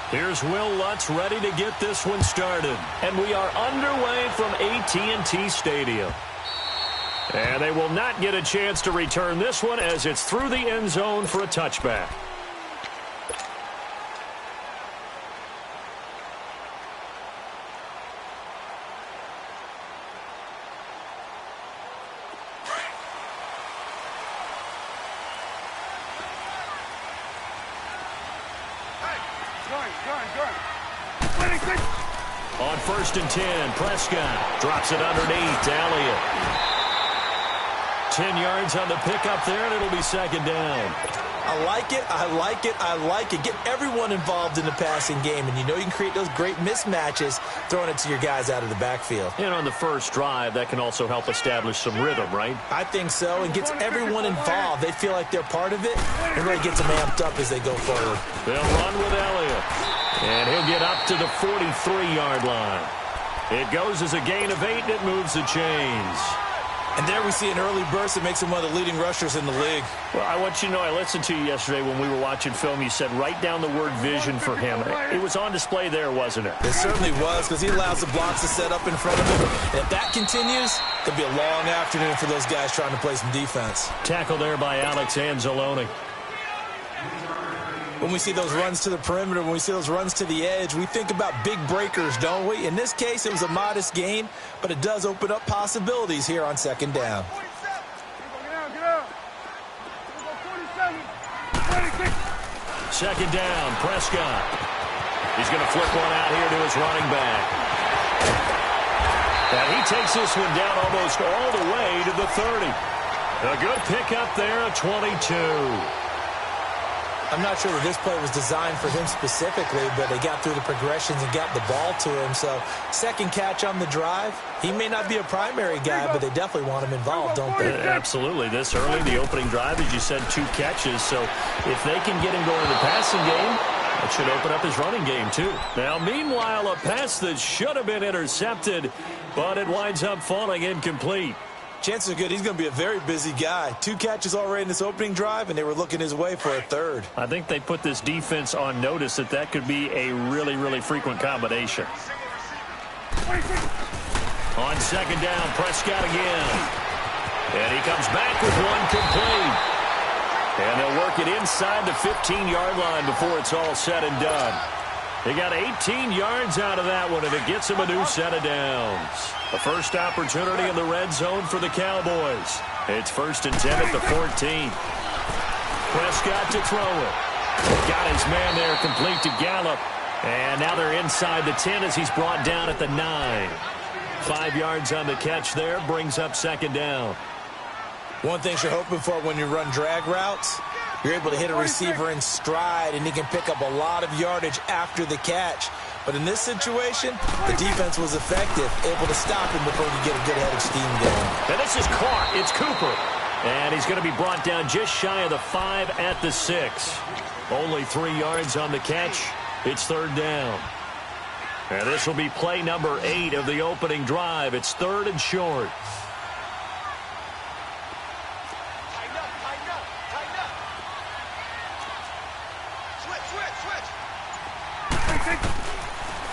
Here's Will Lutz ready to get this one started. And we are underway from AT&T Stadium. And they will not get a chance to return this one as it's through the end zone for a touchback. On 1st and 10, Prescott drops it underneath to Elliott. 10 yards on the pickup there, and it'll be 2nd down. I like it, I like it, I like it. Get everyone involved in the passing game, and you know you can create those great mismatches throwing it to your guys out of the backfield. And on the first drive, that can also help establish some rhythm, right? I think so, and gets everyone involved. They feel like they're part of it, and really gets them amped up as they go forward. They'll run with Elliott, and he'll get up to the 43-yard line. It goes as a gain of 8, and it moves the chains. And there we see an early burst that makes him one of the leading rushers in the league. Well, I want you to know, I listened to you yesterday when we were watching film. You said write down the word vision for him. It was on display there, wasn't it? It certainly was, because he allows the blocks to set up in front of him. And if that continues, it'll be a long afternoon for those guys trying to play some defense. Tackle there by Alex Anzalone. When we see those runs to the perimeter, when we see those runs to the edge, we think about big breakers, don't we? In this case, it was a modest gain, but it does open up possibilities here on 2nd down. Second down, Prescott. He's going to flip one out here to his running back. And he takes this one down almost all the way to the 30. A good pickup there, a 22. I'm not sure that this play was designed for him specifically, but they got through the progressions and got the ball to him. So, second catch on the drive. He may not be a primary guy, but they definitely want him involved, don't they? Absolutely. This early, the opening drive, as you said, 2 catches. So, if they can get him going in the passing game, that should open up his running game, too. Now, meanwhile, a pass that should have been intercepted, but it winds up falling incomplete. Chances are good he's going to be a very busy guy. 2 catches already in this opening drive, and they were looking his way for a 3rd. I think they put this defense on notice that that could be a really, really frequent combination. On 2nd down, Prescott again. And he comes back with one complete. And they'll work it inside the 15-yard line before it's all said and done. They got 18 yards out of that one, and it gets them a new set of downs. The first opportunity in the red zone for the Cowboys. It's 1st and 10 at the 14. Prescott to throw it. Got his man there complete to Gallup. And now they're inside the 10 as he's brought down at the 9. 5 yards on the catch there, brings up 2nd down. One thing you're hoping for when you run drag routes, you're able to hit a receiver in stride, and he can pick up a lot of yardage after the catch. But in this situation, the defense was effective, able to stop him before he get a good head of steam going. And this is caught. It's Cooper. And he's going to be brought down just shy of the 5 at the 6. Only 3 yards on the catch. It's 3rd down. And this will be play number 8 of the opening drive. It's 3rd and short.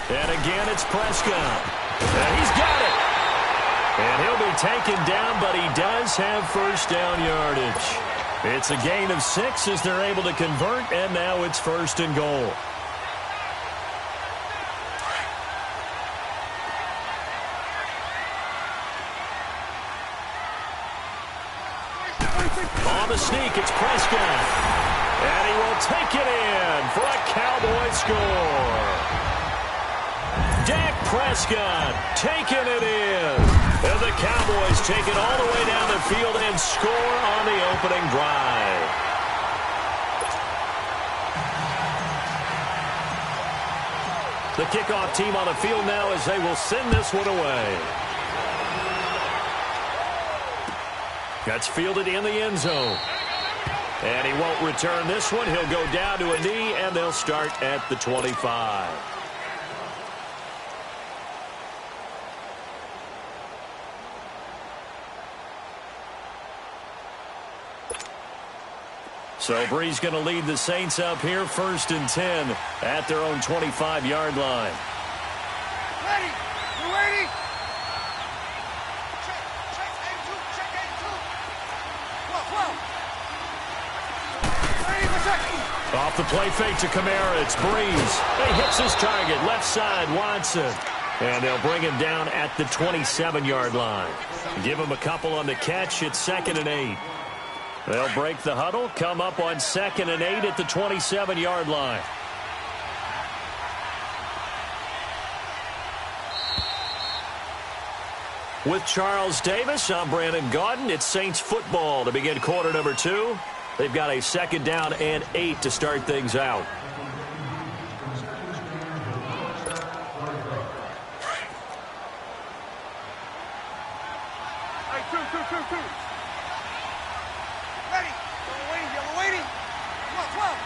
And again, it's Prescott. And he's got it. And he'll be taken down, but he does have 1st down yardage. It's a gain of 6 as they're able to convert, and now it's 1st and goal. On the sneak, it's Prescott. And he will take it in for a Cowboy score. Dak Prescott taking it in. And the Cowboys take it all the way down the field and score on the opening drive. The kickoff team on the field now as they will send this one away. That's fielded in the end zone. And he won't return this one. He'll go down to a knee, and they'll start at the 25. So Breeze going to lead the Saints up here, 1st and 10 at their own 25-yard line. Ready? You ready? Off the play fake to Kamara. It's Breeze. He hits his target. Left side, Watson. And they'll bring him down at the 27-yard line. Give him a couple on the catch. It's 2nd and 8. They'll break the huddle, come up on 2nd and 8 at the 27-yard line. With Charles Davis, I'm Brandon Gaudin. It's Saints football to begin quarter number 2. They've got a 2nd down and 8 to start things out. Two. Ready? Yellow waiting. Come on.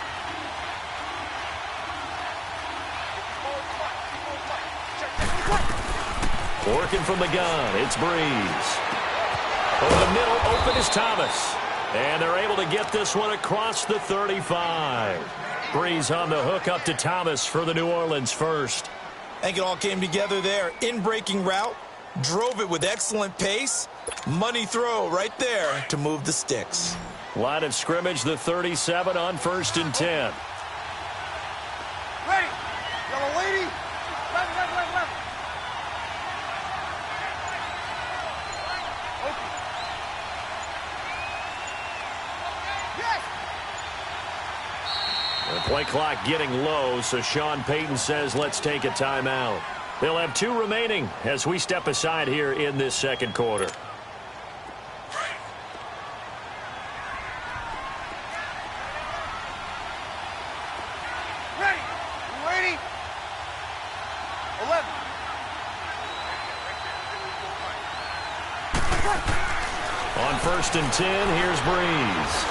Working from the gun, it's Breeze. Over the middle, open is Thomas. And they're able to get this one across the 35. Breeze on the hook up to Thomas for the New Orleans first. I think it all came together there. In-breaking route, drove it with excellent pace. Money throw right there to move the sticks. Line of scrimmage, the 37 on 1st and 10. Ready? Yellow waiting. Left. Okay. Yes. The play clock getting low, so Sean Payton says let's take a timeout. They'll have 2 remaining as we step aside here in this 2nd quarter. Ready? You ready? 11. On 1st and 10, here's Breeze.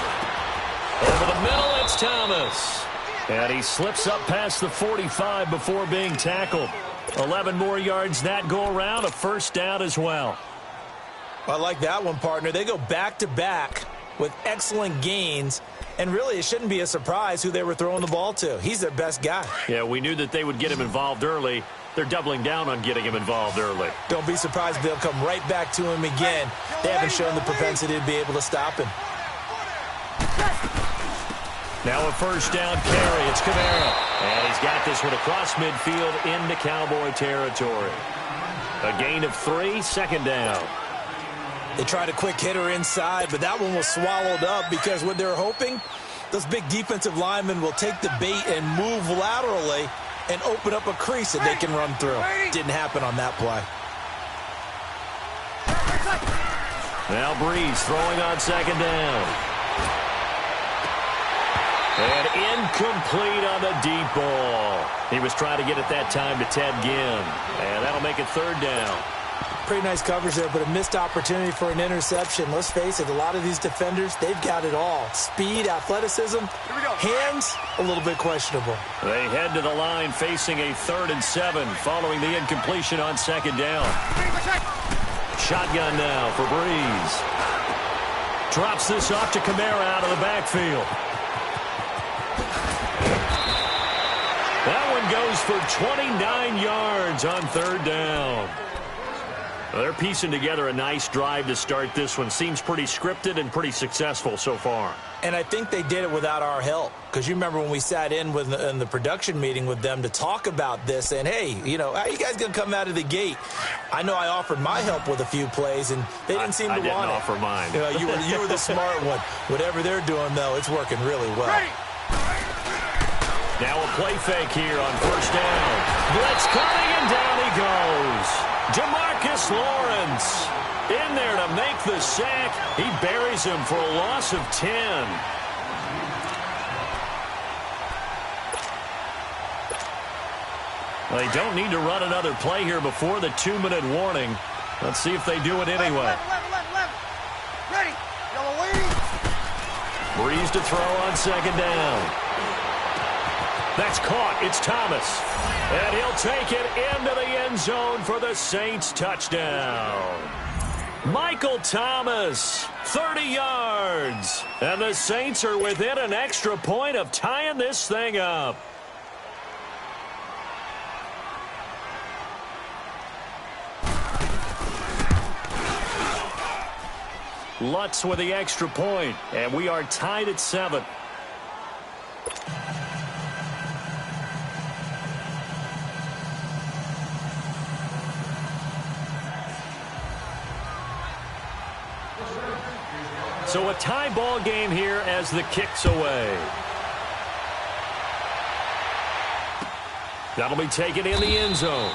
Over the middle, it's Thomas. And he slips up past the 45 before being tackled. 11 more yards that go around, a 1st down as well. I like that one, partner. They go back-to-back with excellent gains. And really, it shouldn't be a surprise who they were throwing the ball to. He's their best guy. Yeah, we knew that they would get him involved early. They're doubling down on getting him involved early. Don't be surprised if they'll come right back to him again. They haven't shown the propensity to be able to stop him. Now a 1st down carry. It's Kamara. And he's got this one across midfield into Cowboy territory. A gain of 3, 2nd down. They tried a quick hitter inside, but that one was swallowed up because what they're hoping, those big defensive linemen will take the bait and move laterally and open up a crease that they can run through. Didn't happen on that play. Now Breeze throwing on 2nd down. And incomplete on the deep ball. He was trying to get it that time to Ted Ginn. And that'll make it 3rd down. Pretty nice coverage there, but a missed opportunity for an interception. Let's face it, a lot of these defenders, they've got it all. Speed, athleticism, hands, a little bit questionable. They head to the line facing a 3rd and 7 following the incompletion on 2nd down. Shotgun now for Breeze. Drops this off to Kamara out of the backfield. That one goes for 29 yards on 3rd down. Well, they're piecing together a nice drive to start this one. Seems pretty scripted and pretty successful so far. And I think they did it without our help. Because you remember when we sat in the production meeting with them to talk about this, and hey, how you guys going to come out of the gate? I know I offered my help with a few plays, and they didn't seem to want it. I didn't offer mine. You were the smart one. Whatever they're doing, though, it's working really well. Ready. Now a play fake here on 1st down. Blitz coming, and down he goes. Jamarcus Lawrence in there to make the sack. He buries him for a loss of 10. They don't need to run another play here before the 2-minute warning. Let's see if they do it anyway. Left. Ready. Yellow waiting. Breeze to throw on 2nd down. That's caught. It's Thomas. And he'll take it into the end zone for the Saints touchdown. Michael Thomas, 30 yards. And the Saints are within an extra point of tying this thing up. Lutz with the extra point, and we are tied at 7. So a tie ball game here as the kick's away. That'll be taken in the end zone.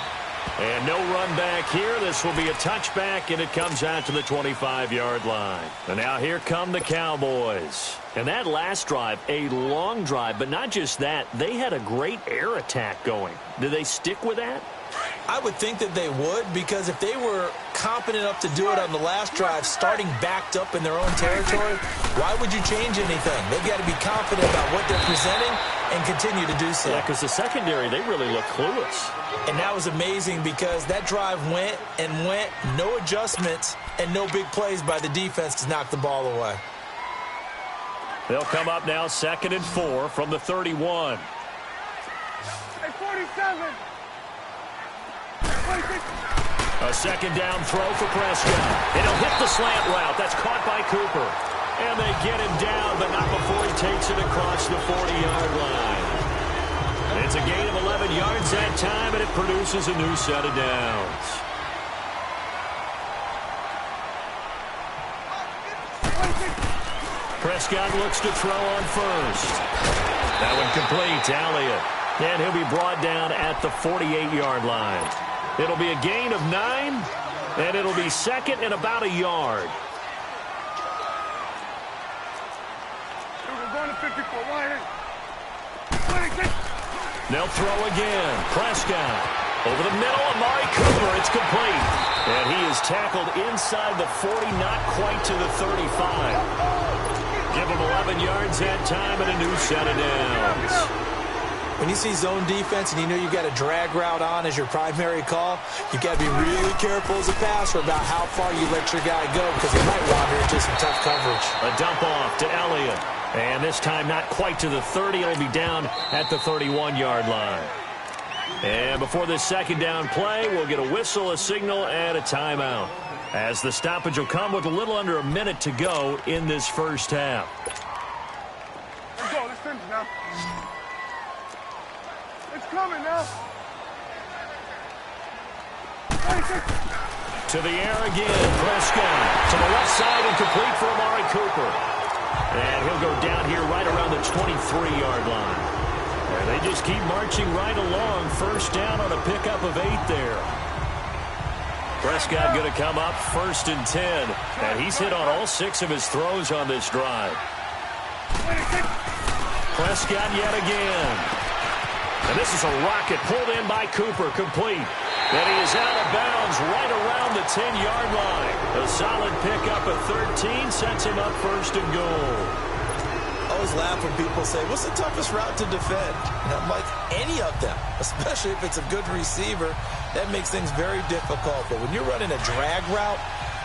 And no run back here. This will be a touchback, and it comes out to the 25-yard line. And now here come the Cowboys. And that last drive, a long drive, but not just that. They had a great air attack going. Do they stick with that? I would think that they would, because if they were competent enough to do it on the last drive, starting backed up in their own territory, why would you change anything? They've got to be confident about what they're presenting and continue to do so. Yeah, because the secondary, they really look clueless. And that was amazing because that drive went and went, no adjustments, and no big plays by the defense to knock the ball away. They'll come up now 2nd and 4 from the 31. Hey, 47. A second down throw for Prescott. And he'll hit the slant route. That's caught by Cooper. And they get him down, but not before he takes it across the 40-yard line. It's a gain of 11 yards that time, and it produces a new set of downs. Prescott looks to throw on first. That one complete to Elliott. And he'll be brought down at the 48-yard line. It'll be a gain of 9, and it'll be second and about a yard. We're going to 54. Why? They'll throw again. Prescott over the middle. Amari Cooper. It's complete. And he is tackled inside the 40, not quite to the 35. Give him 11 yards that time and a new set of downs. When you see zone defense and you know you've got a drag route on as your primary call, you've got to be really careful as a passer about how far you let your guy go because he might wander into some tough coverage. A dump off to Elliott. And this time not quite to the 30. It'll be down at the 31-yard line. And before this second down play, we'll get a whistle, a signal, and a timeout. As the stoppage will come with a little under a minute to go in this first half. Let's go. Let's finish now. It's coming now. To the air again. Prescott to the left side and complete for Amari Cooper. And he'll go down here right around the 23-yard line. And they just keep marching right along. First down on a pickup of 8 there. Prescott going to come up 1st and 10. And he's hit on all 6 of his throws on this drive. Prescott yet again. And this is a rocket pulled in by Cooper, complete. And he is out of bounds right around the 10-yard line. A solid pickup of 13 sets him up 1st and goal. I always laugh when people say, what's the toughest route to defend? And I'm like, any of them, especially if it's a good receiver. That makes things very difficult. But when you're running a drag route,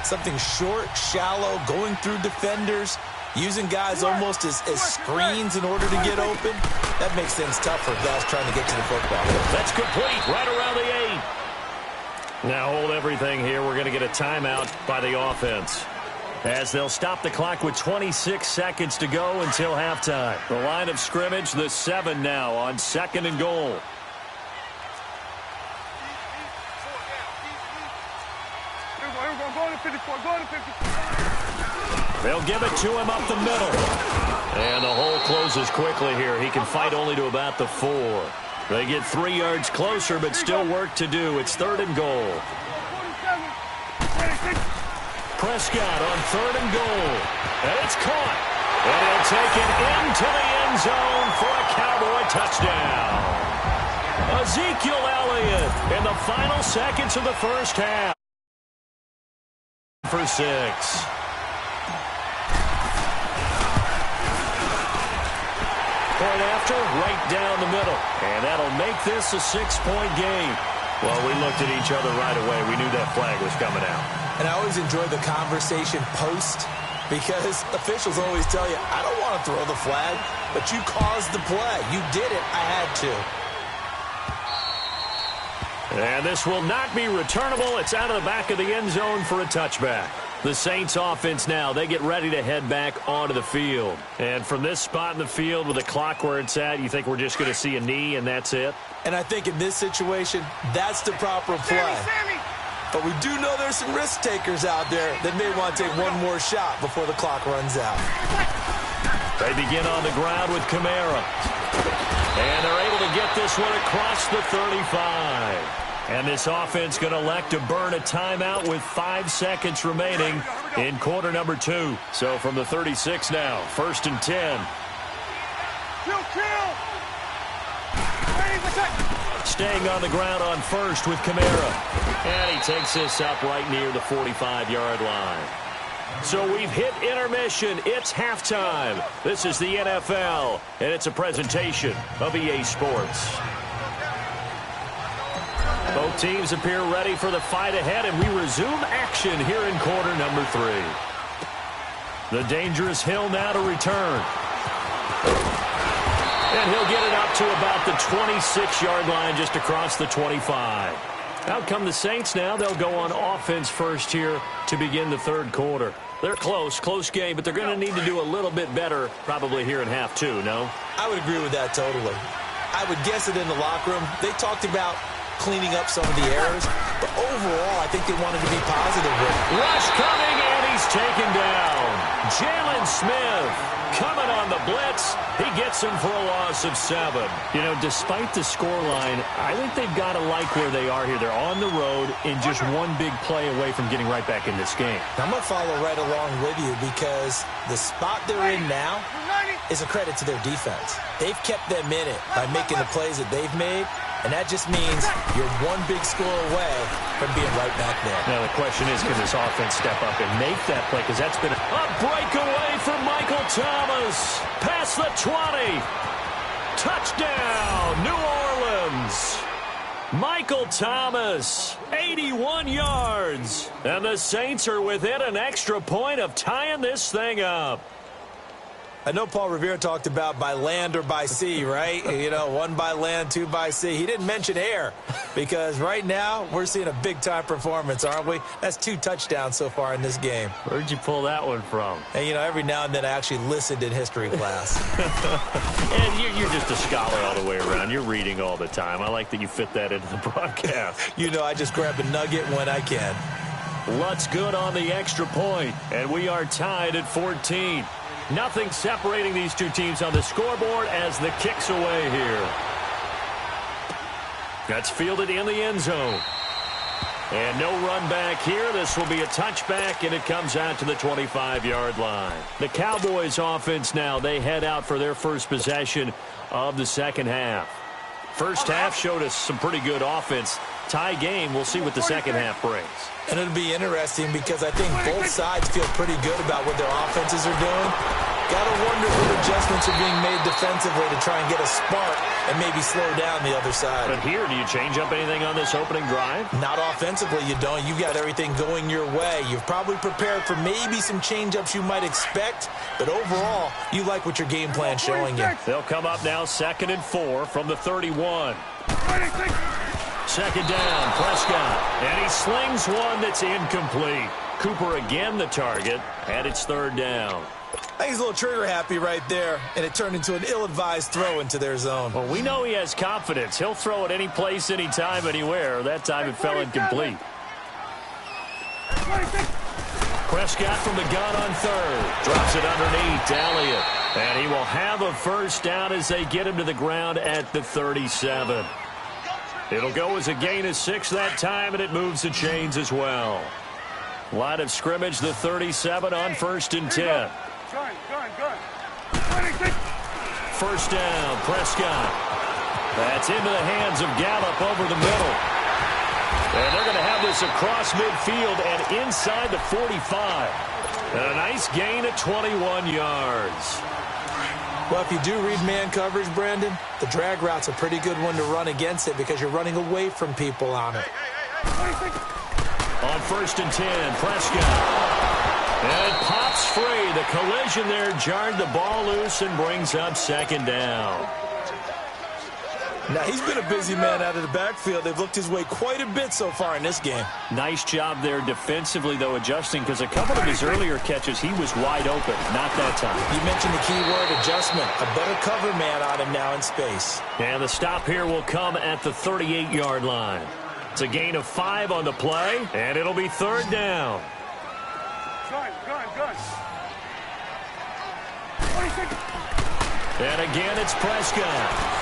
something short, shallow, going through defenders, using guys almost as screens in order to get open, that makes things tough for guys trying to get to the football. That's complete right around the 8. Now hold everything here. We're going to get a timeout by the offense as they'll stop the clock with 26 seconds to go until halftime. The line of scrimmage, the 7 now on 2nd and goal. Go to 54. Go to 54. They'll give it to him up the middle. And the hole closes quickly here. He can fight only to about the 4. They get 3 yards closer, but still work to do. It's 3rd and goal. Prescott on 3rd and goal. And it's caught. And he'll take it into the end zone for a Cowboy touchdown. Ezekiel Elliott in the final seconds of the first half. For 6. Point after, right down the middle. And that'll make this a 6-point game. Well, we looked at each other right away. We knew that flag was coming out. And I always enjoy the conversation post because officials always tell you, I don't want to throw the flag, but you caused the play. You did it. I had to. And this will not be returnable. It's out of the back of the end zone for a touchback. The Saints offense now, they get ready to head back onto the field. And from this spot in the field with the clock where it's at, you think we're just going to see a knee and that's it? And I think in this situation, that's the proper play. But we do know there's some risk takers out there that may want to take one more shot before the clock runs out. They begin on the ground with Kamara. And they're able to get this one across the 35. And this offense going to elect to burn a timeout with 5 seconds remaining in quarter number 2. So from the 36 now, 1st and 10. Staying on the ground on first with Kamara. And he takes this up right near the 45-yard line. So we've hit intermission. It's halftime. This is the NFL, and it's a presentation of EA Sports. Both teams appear ready for the fight ahead, and we resume action here in quarter number 3. The dangerous Hill now to return. And he'll get it up to about the 26-yard line, just across the 25. Out come the Saints now. They'll go on offense first here to begin the third quarter. They're close game, but they're going to need to do a little bit better probably here in half 2, no? I would agree with that totally. I would guess it in the locker room. They talked about cleaning up some of the errors, but overall, I think they wanted to be positive with it. Rush coming, and he's taken down. Jalen Smith coming on the blitz. He gets him for a loss of 7. You know, despite the scoreline, I think they've got to like where they are here. They're on the road and just one big play away from getting right back in this game. I'm going to follow right along with you because the spot they're in now is a credit to their defense. They've kept them in it by making the plays that they've made. And that just means you're one big score away from being right back there. Now, the question is, can this offense step up and make that play? Because that's been a breakaway for Michael Thomas. Past the 20. Touchdown, New Orleans. Michael Thomas, 81 yards. And the Saints are within an extra point of tying this thing up. I know Paul Revere talked about by land or by sea, right? You know, 1 by land, 2 by sea. He didn't mention air because right now we're seeing a big-time performance, aren't we? That's 2 touchdowns so far in this game. Where'd you pull that one from? And, you know, every now and then I actually listened in history class. And you're just a scholar all the way around. You're reading all the time. I like that you fit that into the broadcast. You know, I just grab a nugget when I can. Lutz good on the extra point, and we are tied at 14. Nothing separating these two teams on the scoreboard as the kick's away here. That's fielded in the end zone. And no run back here. This will be a touchback, and it comes out to the 25-yard line. The Cowboys offense now, they head out for their first possession of the second half. First half showed us some pretty good offense. Tie game, we'll see what the second half brings. And it'll be interesting because I think both sides feel pretty good about what their offenses are doing. Got to wonder what adjustments are being made defensively to try and get a spark and maybe slow down the other side. But here, do you change up anything on this opening drive? Not offensively, you don't. You've got everything going your way. You've probably prepared for maybe some change-ups you might expect, but overall, you like what your game plan's showing you. They'll come up now 2nd and 4 from the 31. Second down, Prescott, and he slings one that's incomplete. Cooper again the target, and it's 3rd down. I think he's a little trigger happy right there, and it turned into an ill-advised throw into their zone. Well, we know he has confidence. He'll throw it any place, anytime, anywhere. That time it fell incomplete. Prescott from the gun on 3rd. Drops it underneath, Elliott. And he will have a first down as they get him to the ground at the 37. It'll go as a gain of 6 that time, and it moves the chains as well. Line of scrimmage, the 37 on 1st and 10. First down, Prescott. That's into the hands of Gallup over the middle. And they're going to have this across midfield and inside the 45. And a nice gain of 21 yards. Well, if you do read man coverage, Brandon, the drag route's a pretty good one to run against it because you're running away from people on it. On 1st and 10, Prescott. And it pops free. The collision there jarred the ball loose and brings up 2nd down. Now, he's been a busy man out of the backfield. They've looked his way quite a bit so far in this game. Nice job there defensively, though, adjusting, because a couple of his earlier catches, he was wide open. Not that time. You mentioned the key word, adjustment. A better cover man on him now in space. And the stop here will come at the 38-yard line. It's a gain of 5 on the play, and it'll be 3rd down. Gun. And again, it's Prescott.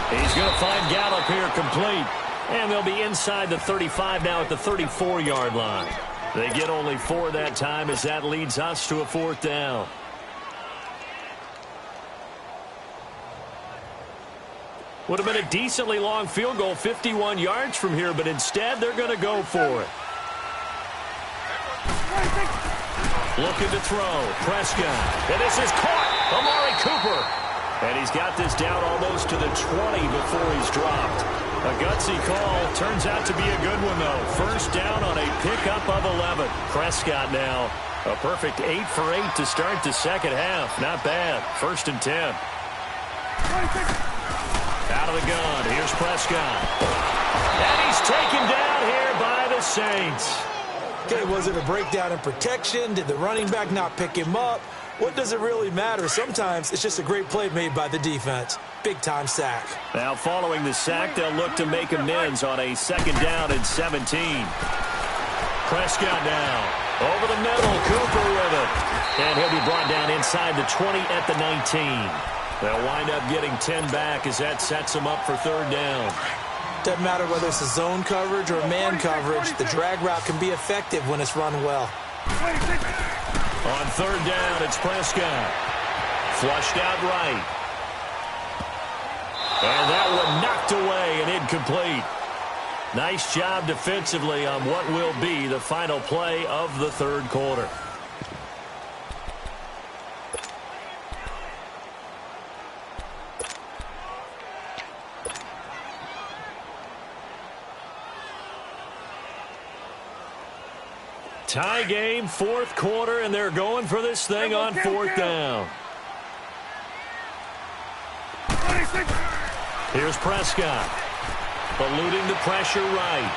He's going to find Gallup here complete. And they'll be inside the 35 now at the 34-yard line. They get only 4 that time as that leads us to a 4th down. Would have been a decently long field goal, 51 yards from here, but instead they're going to go for it. Looking to throw. Prescott. And this is caught. Amari Cooper. And he's got this down almost to the 20 before he's dropped. A gutsy call. Turns out to be a good one, though. 1st down on a pickup of 11. Prescott now. A perfect 8 for 8 to start the 2nd half. Not bad. 1st and 10. Out of the gun. Here's Prescott. And he's taken down here by the Saints. Okay, was it a breakdown in protection? Did the running back not pick him up? What does it really matter? Sometimes it's just a great play made by the defense. Big-time sack. Now, following the sack, they'll look to make amends on a 2nd down and 17. Prescott now. Over the middle, Cooper with it. And he'll be brought down inside the 20 at the 19. They'll wind up getting 10 back as that sets them up for 3rd down. Doesn't matter whether it's a zone coverage or man coverage, the drag route can be effective when it's run well. On 3rd down, it's Prescott. Flushed out right. And that one knocked away and incomplete. Nice job defensively on what will be the final play of the 3rd quarter. Tie game, 4th quarter, and they're going for this thing on 4th down. Here's Prescott. Eluding the pressure right.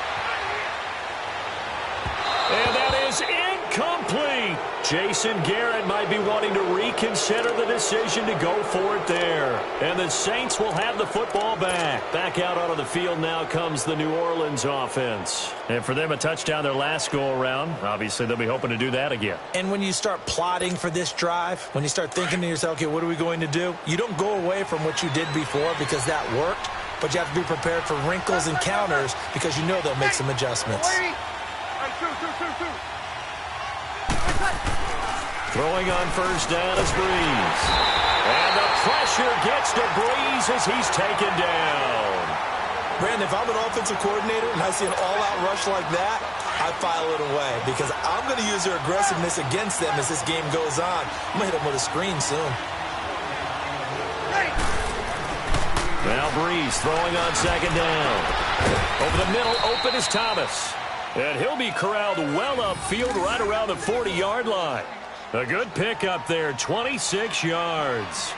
And that is incomplete. Jason Garrett might be wanting to reconsider the decision to go for it there. And the Saints will have the football back. Back out onto the field now comes the New Orleans offense. And for them, a touchdown their last go-around. Obviously, they'll be hoping to do that again. And when you start plotting for this drive, when you start thinking to yourself, okay, what are we going to do? You don't go away from what you did before because that worked. But you have to be prepared for wrinkles and counters because you know they'll make some adjustments. Throwing on 1st down is Breeze. And the pressure gets to Breeze as he's taken down. Brandon, if I'm an offensive coordinator and I see an all-out rush like that, I file it away because I'm going to use their aggressiveness against them as this game goes on. I'm going to hit them with a screen soon. Now Breeze throwing on 2nd down. Over the middle, open is Thomas. And he'll be corralled well upfield right around the 40-yard line. A good pickup there, 26 yards.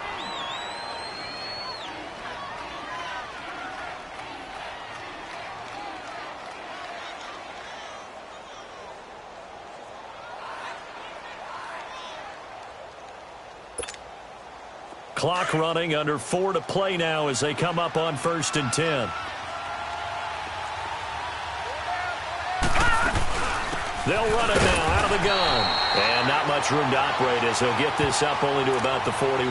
Clock running, under 4 to play now as they come up on 1st and 10. They'll run it now out of the gun. And not much room to operate as they'll get this up only to about the 41.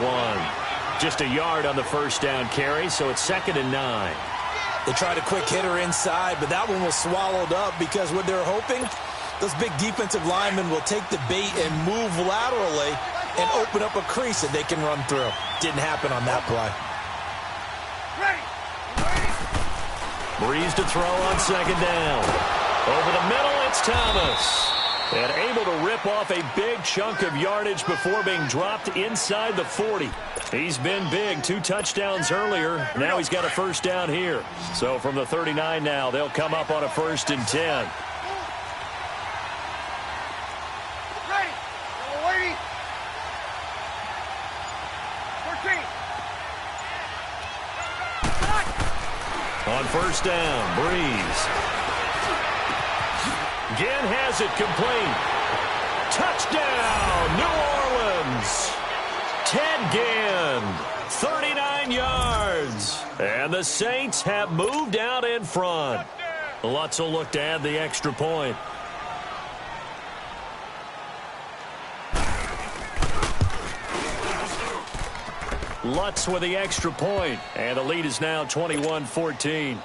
Just a yard on the 1st down carry, so it's 2nd and 9. They tried a quick hitter inside, but that one was swallowed up because what they're hoping, those big defensive linemen will take the bait and move laterally and open up a crease that they can run through. Didn't happen on that play. Breeze to throw on 2nd down. Over the middle, it's Thomas. And able to rip off a big chunk of yardage before being dropped inside the 40. He's been big, 2 touchdowns earlier. Now he's got a 1st down here. So from the 39 now, they'll come up on a 1st and 10. On first down, Breeze. Ginn has it complete. Touchdown, New Orleans. Ted Ginn, 39 yards. And the Saints have moved out in front. Lutz will look to add the extra point. Lutz with the extra point, and the lead is now 21-14.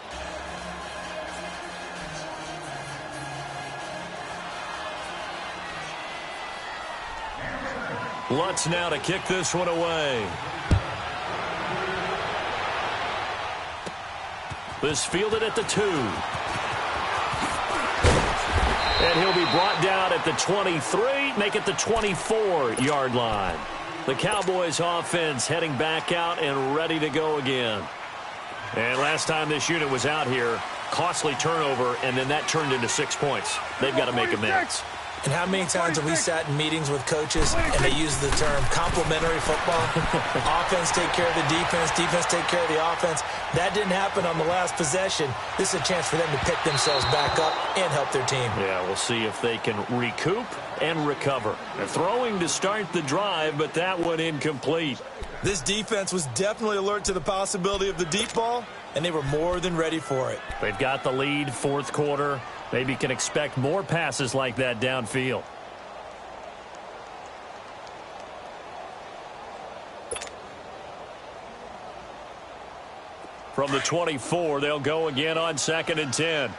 Lutz now to kick this one away. This fielded at the 2. And he'll be brought down at the 23, make it the 24-yard line. The Cowboys offense heading back out and ready to go again. And last time this unit was out here, costly turnover, and then that turned into 6 points. They've got to make amends. And how many times have we sat in meetings with coaches and they use the term complementary football? Offense take care of the defense, defense take care of the offense. That didn't happen on the last possession. This is a chance for them to pick themselves back up and help their team. Yeah, we'll see if they can recoup and recover. They're throwing to start the drive, but that one incomplete. This defense was definitely alert to the possibility of the deep ball, and they were more than ready for it. They've got the lead, fourth quarter. Maybe can expect more passes like that downfield. From the 24, they'll go again on 2nd and 10.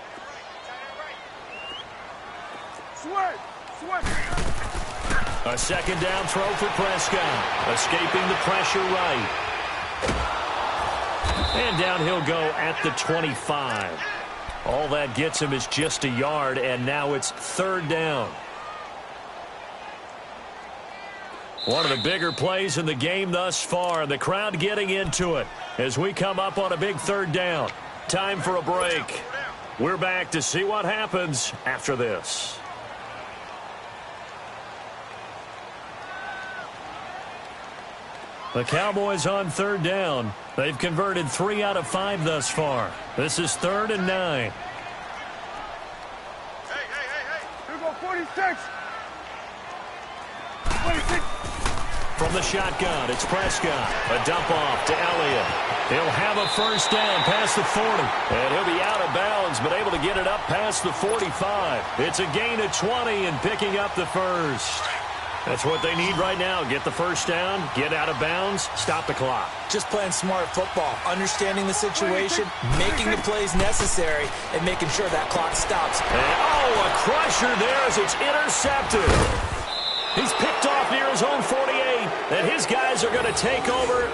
A second down throw for Prescott. Escaping the pressure right. And down he'll go at the 25. All that gets him is just a yard, and now it's 3rd down. One of the bigger plays in the game thus far. The crowd getting into it as we come up on a big 3rd down. Time for a break. We're back to see what happens after this. The Cowboys on 3rd down. They've converted 3 out of 5 thus far. This is 3rd and 9. Here we go, 46. 46. From the shotgun, it's Prescott. A dump off to Elliott. He'll have a first down past the 40. And he'll be out of bounds, but able to get it up past the 45. It's a gain of 20 and picking up the first. That's what they need right now. Get the first down, get out of bounds, stop the clock. Just playing smart football, understanding the situation, making the plays necessary, and making sure that clock stops. And, a crusher there as it's intercepted. He's picked off near his own 48, and his guys are going to take over